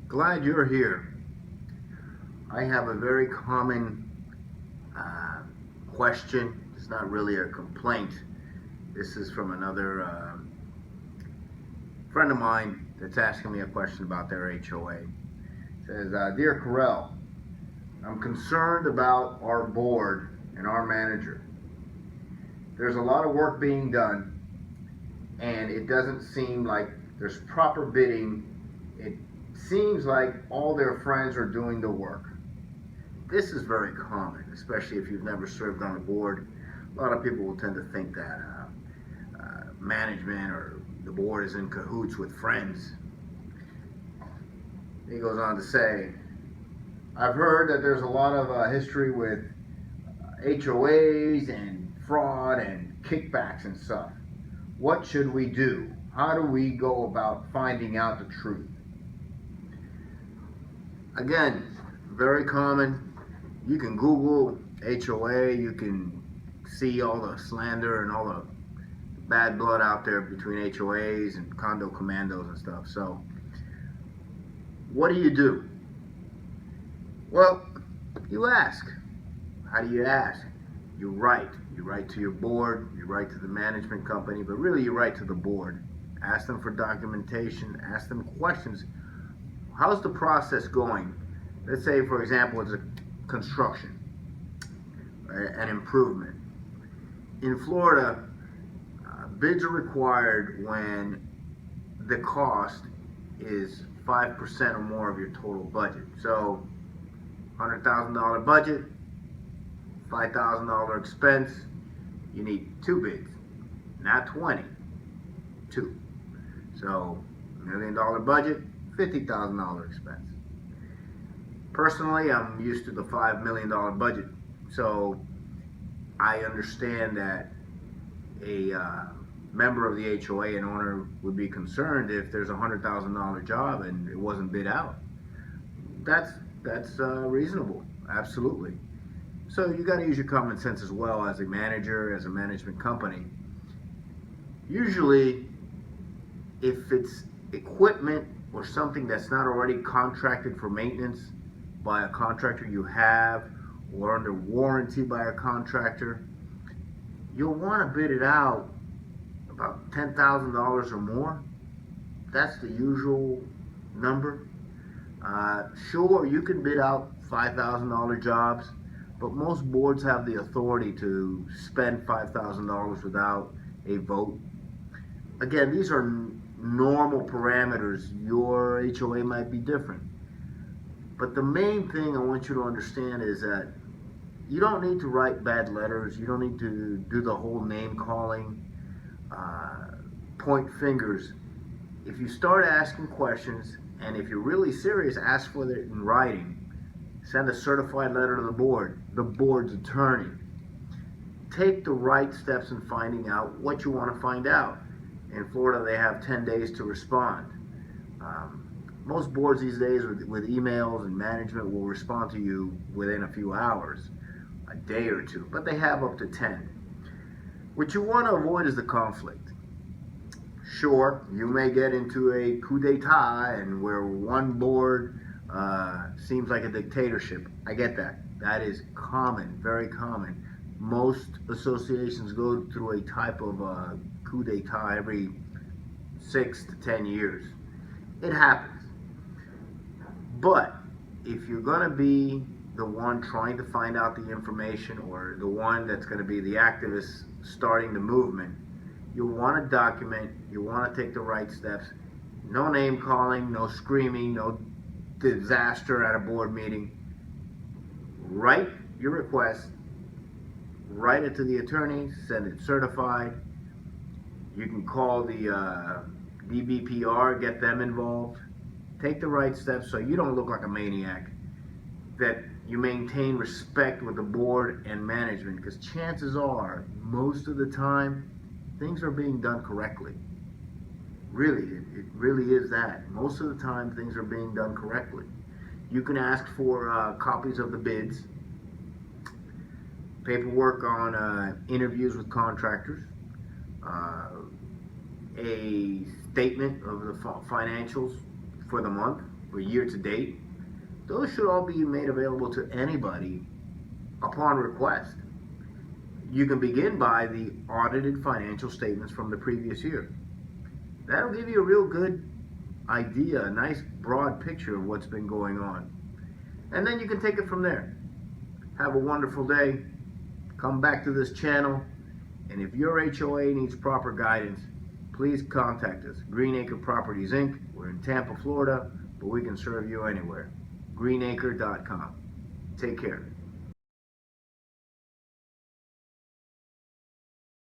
Glad you're here. I have a very common question. It's not really a complaint. This is from another friend of mine that's asking me a question about their HOA. It says, Dear Karel, I'm concerned about our board and our manager. There's a lot of work being done, and it doesn't seem like there's proper bidding. It seems like all their friends are doing the work. This is very common, especially if you've never served on a board. A lot of people will tend to think that management or the board is in cahoots with friends. He goes on to say, I've heard that there's a lot of history with HOAs and fraud and kickbacks and stuff. What should we do? How do we go about finding out the truth? Again, very common. You can Google HOA, you can see all the slander and all the bad blood out there between HOAs and condo commandos and stuff. So, what do? Well, you ask. How do you ask? You write. You write to your board, you write to the management company, but really you write to the board. Ask them for documentation, ask them questions. How's the process going? Let's say, for example, it's a construction, an improvement. In Florida, bids are required when the cost is 5% or more of your total budget. So, $100,000 budget, $5,000 expense, you need 2 bids, not 20, 2. So, $1 million budget, $50,000 expense. Personally, I'm used to the $5 million budget, so I understand that a member of the HOA and owner would be concerned if there's a $100,000 job and it wasn't bid out. That's reasonable, absolutely. So you got to use your common sense as well as a manager, as a management company. Usually, if it's equipment or something that's not already contracted for maintenance by a contractor you have or under warranty by a contractor, you'll want to bid it out about $10,000 or more. That's the usual number. Sure, you can bid out $5,000 jobs, but most boards have the authority to spend $5,000 without a vote. Again, these are normal parameters. Your HOA might be different. But the main thing I want you to understand is that you don't need to write bad letters. You don't need to do the whole name calling, point fingers. If you start asking questions, and if you're really serious, ask for it in writing. Send a certified letter to the board's attorney. Take the right steps in finding out what you want to find out. In Florida, they have 10 days to respond. Most boards these days with emails and management will respond to you within a few hours, a day or two, but they have up to 10. What you want to avoid is the conflict. Sure, you may get into a coup d'etat and where one board seems like a dictatorship. I get that. That is common, very common. Most associations go through a type of coup d'etat every 6 to 10 years. It happens. But if you're going to be the one trying to find out the information or the one that's going to be the activist starting the movement, you'll want to document, you want to take the right steps. No name calling, no screaming, no disaster at a board meeting. Write your request, write it to the attorney, send it certified. You can call the DBPR, get them involved. Take the right steps so you don't look like a maniac, that you maintain respect with the board and management, because chances are, most of the time, things are being done correctly. Really, it really is that. Most of the time, things are being done correctly. You can ask for copies of the bids, paperwork on interviews with contractors, a statement of the financials for the month, for year to date, those should all be made available to anybody upon request. You can begin by the audited financial statements from the previous year. That'll give you a real good idea, a nice broad picture of what's been going on. And then you can take it from there. Have a wonderful day. Come back to this channel. And if your HOA needs proper guidance, please contact us. Greenacre Properties Inc. We're in Tampa, Florida, but we can serve you anywhere. Greenacre.com. Take care.